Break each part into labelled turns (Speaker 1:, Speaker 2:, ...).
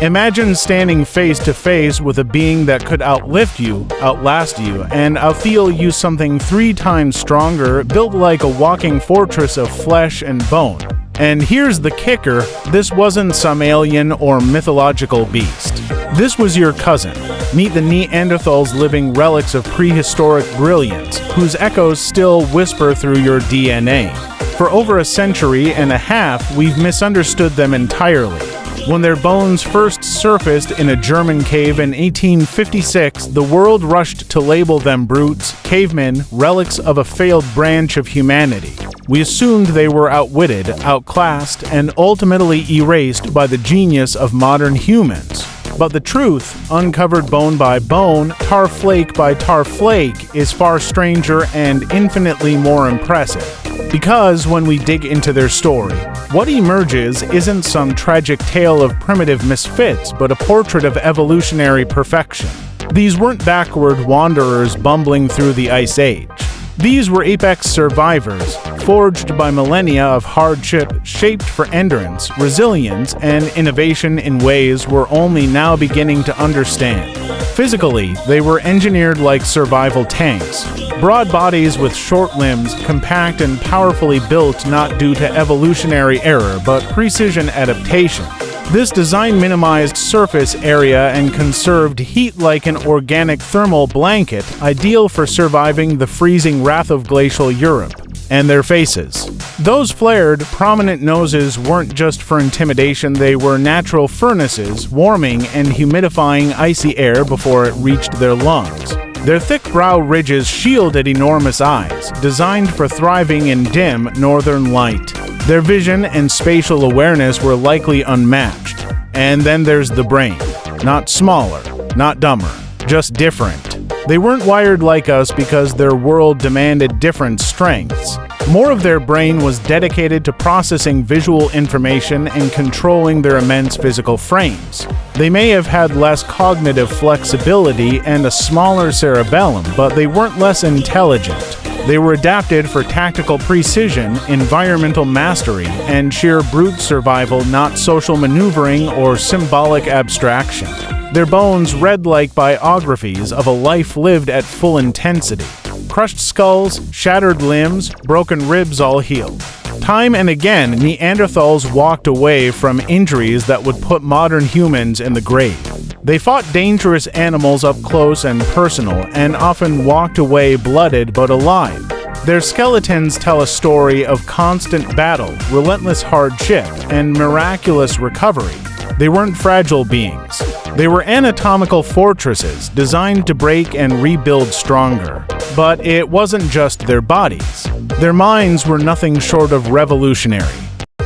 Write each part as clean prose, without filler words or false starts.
Speaker 1: Imagine standing face to face with a being that could outlift you, outlast you, and outfeel you something 3 times stronger, built like a walking fortress of flesh and bone. And here's the kicker, this wasn't some alien or mythological beast. This was your cousin. Meet the Neanderthals, living relics of prehistoric brilliance, whose echoes still whisper through your DNA. For over a century and a half, we've misunderstood them entirely. When their bones first surfaced in a German cave in 1856, the world rushed to label them brutes, cavemen, relics of a failed branch of humanity. We assumed they were outwitted, outclassed, and ultimately erased by the genius of modern humans. But the truth, uncovered bone by bone, tar flake by tar flake, is far stranger and infinitely more impressive. Because when we dig into their story, what emerges isn't some tragic tale of primitive misfits, but a portrait of evolutionary perfection. These weren't backward wanderers bumbling through the Ice Age. These were apex survivors, forged by millennia of hardship, shaped for endurance, resilience, and innovation in ways we're only now beginning to understand. Physically, they were engineered like survival tanks. Broad bodies with short limbs, compact and powerfully built not due to evolutionary error but precision adaptation. This design minimized surface area and conserved heat like an organic thermal blanket, ideal for surviving the freezing wrath of glacial Europe. And their faces. Those flared, prominent noses weren't just for intimidation, they were natural furnaces, warming and humidifying icy air before it reached their lungs. Their thick brow ridges shielded enormous eyes, designed for thriving in dim northern light. Their vision and spatial awareness were likely unmatched. And then there's the brain. Not smaller, not dumber, just different. They weren't wired like us because their world demanded different strengths. More of their brain was dedicated to processing visual information and controlling their immense physical frames. They may have had less cognitive flexibility and a smaller cerebellum, but they weren't less intelligent. They were adapted for tactical precision, environmental mastery, and sheer brute survival, not social maneuvering or symbolic abstraction. Their bones read like biographies of a life lived at full intensity. Crushed skulls, shattered limbs, broken ribs all healed. Time and again, Neanderthals walked away from injuries that would put modern humans in the grave. They fought dangerous animals up close and personal, and often walked away blooded but alive. Their skeletons tell a story of constant battle, relentless hardship, and miraculous recovery. They weren't fragile beings. They were anatomical fortresses designed to break and rebuild stronger. But it wasn't just their bodies. Their minds were nothing short of revolutionary.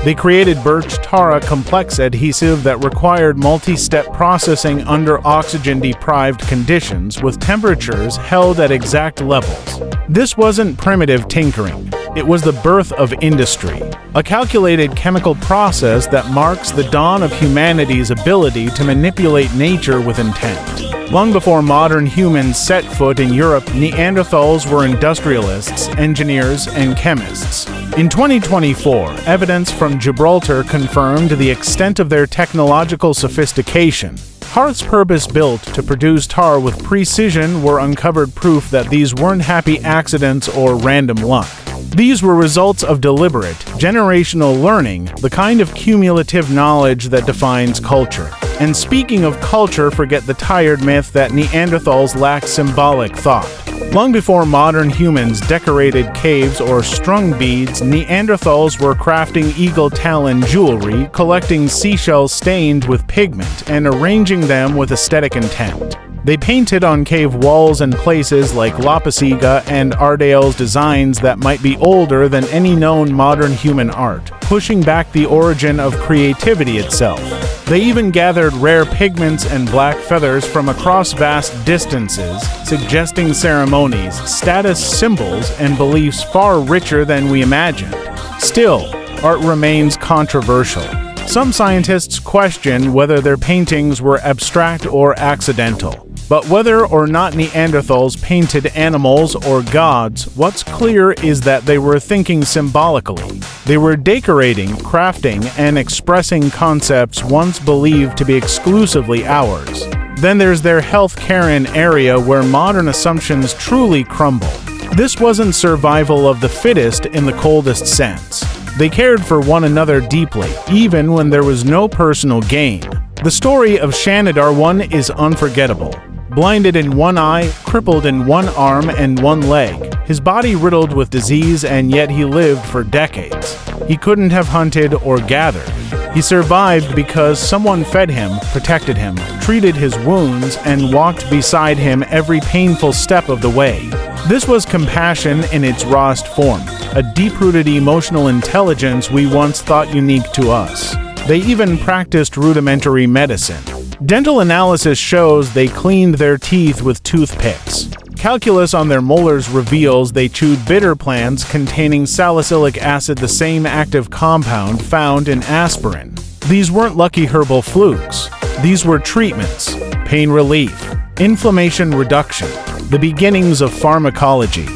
Speaker 1: They created birch tar, a complex adhesive that required multi-step processing under oxygen-deprived conditions with temperatures held at exact levels. This wasn't primitive tinkering. It was the birth of industry, a calculated chemical process that marks the dawn of humanity's ability to manipulate nature with intent. Long before modern humans set foot in Europe, Neanderthals were industrialists, engineers, and chemists. In 2024, evidence from Gibraltar confirmed the extent of their technological sophistication. Hearths purpose-built to produce tar with precision were uncovered proof that these weren't happy accidents or random luck. These were results of deliberate, generational learning, the kind of cumulative knowledge that defines culture. And speaking of culture, forget the tired myth that Neanderthals lacked symbolic thought. Long before modern humans decorated caves or strung beads, Neanderthals were crafting eagle talon jewelry, collecting seashells stained with pigment, and arranging them with aesthetic intent. They painted on cave walls and places like Lapasiga and Ardale's designs that might be older than any known modern human art, pushing back the origin of creativity itself. They even gathered rare pigments and black feathers from across vast distances, suggesting ceremonies, status symbols, and beliefs far richer than we imagined. Still, art remains controversial. Some scientists question whether their paintings were abstract or accidental. But whether or not Neanderthals painted animals or gods, what's clear is that they were thinking symbolically. They were decorating, crafting, and expressing concepts once believed to be exclusively ours. Then there's their healthcare area where modern assumptions truly crumble. This wasn't survival of the fittest in the coldest sense. They cared for one another deeply, even when there was no personal gain. The story of Shanidar 1 is unforgettable. Blinded in one eye, crippled in one arm and one leg, his body riddled with disease, and yet he lived for decades. He couldn't have hunted or gathered. He survived because someone fed him, protected him, treated his wounds, and walked beside him every painful step of the way. This was compassion in its rawest form, a deep-rooted emotional intelligence we once thought unique to us. They even practiced rudimentary medicine. Dental analysis shows they cleaned their teeth with toothpicks. Calculus on their molars reveals they chewed bitter plants containing salicylic acid, the same active compound found in aspirin. These weren't lucky herbal flukes. These were treatments, pain relief, inflammation reduction, the beginnings of pharmacology.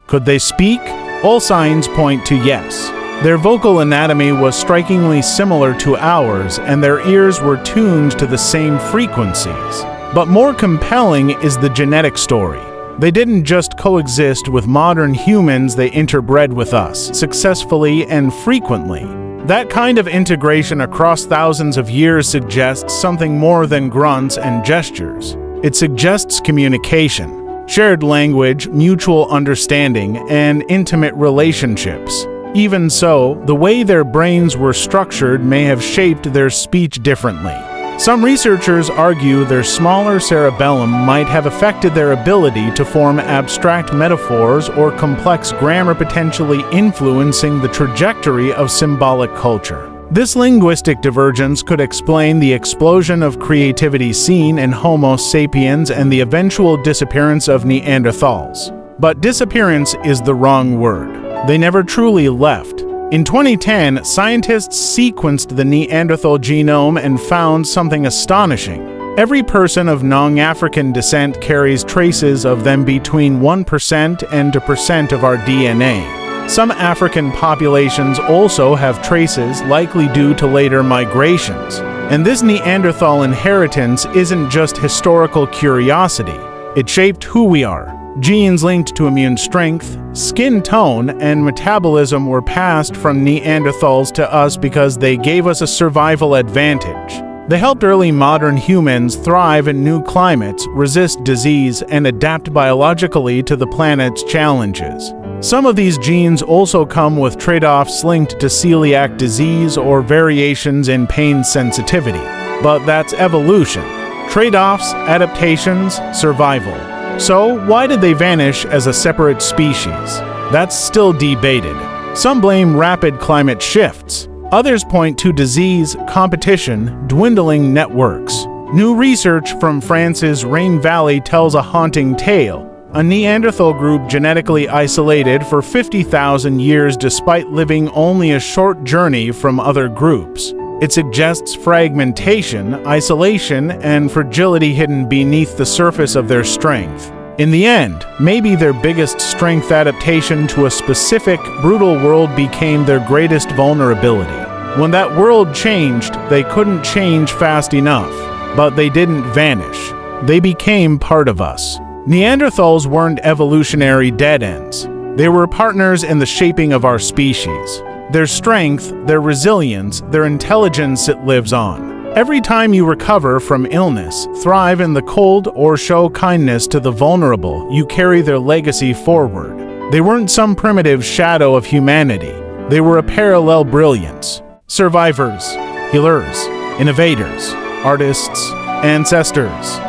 Speaker 1: Could they speak? All signs point to yes. Their vocal anatomy was strikingly similar to ours, and their ears were tuned to the same frequencies. But more compelling is the genetic story. They didn't just coexist with modern humans, they interbred with us, successfully and frequently. That kind of integration across thousands of years suggests something more than grunts and gestures. It suggests communication, shared language, mutual understanding, and intimate relationships. Even so, the way their brains were structured may have shaped their speech differently. Some researchers argue their smaller cerebellum might have affected their ability to form abstract metaphors or complex grammar, potentially influencing the trajectory of symbolic culture. This linguistic divergence could explain the explosion of creativity seen in Homo sapiens and the eventual disappearance of Neanderthals. But disappearance is the wrong word. They never truly left. In 2010, scientists sequenced the Neanderthal genome and found something astonishing. Every person of non-African descent carries traces of them between 1% and 2% of our DNA. Some African populations also have traces, likely due to later migrations. And this Neanderthal inheritance isn't just historical curiosity. It shaped who we are. Genes linked to immune strength, skin tone, and metabolism were passed from Neanderthals to us because they gave us a survival advantage. They helped early modern humans thrive in new climates, resist disease, and adapt biologically to the planet's challenges. Some of these genes also come with trade-offs linked to celiac disease or variations in pain sensitivity. But that's evolution. Trade-offs, adaptations, survival. So, why did they vanish as a separate species? That's still debated. Some blame rapid climate shifts. Others point to disease, competition, dwindling networks. New research from France's Rhine Valley tells a haunting tale. A Neanderthal group genetically isolated for 50,000 years despite living only a short journey from other groups. It suggests fragmentation, isolation, and fragility hidden beneath the surface of their strength. In the end, maybe their biggest strength, adaptation to a specific, brutal world, became their greatest vulnerability. When that world changed, they couldn't change fast enough. But they didn't vanish. They became part of us. Neanderthals weren't evolutionary dead ends. They were partners in the shaping of our species. Their strength, their resilience, their intelligence, it lives on. Every time you recover from illness, thrive in the cold, or show kindness to the vulnerable, you carry their legacy forward. They weren't some primitive shadow of humanity. They were a parallel brilliance. Survivors, healers, innovators, artists, ancestors.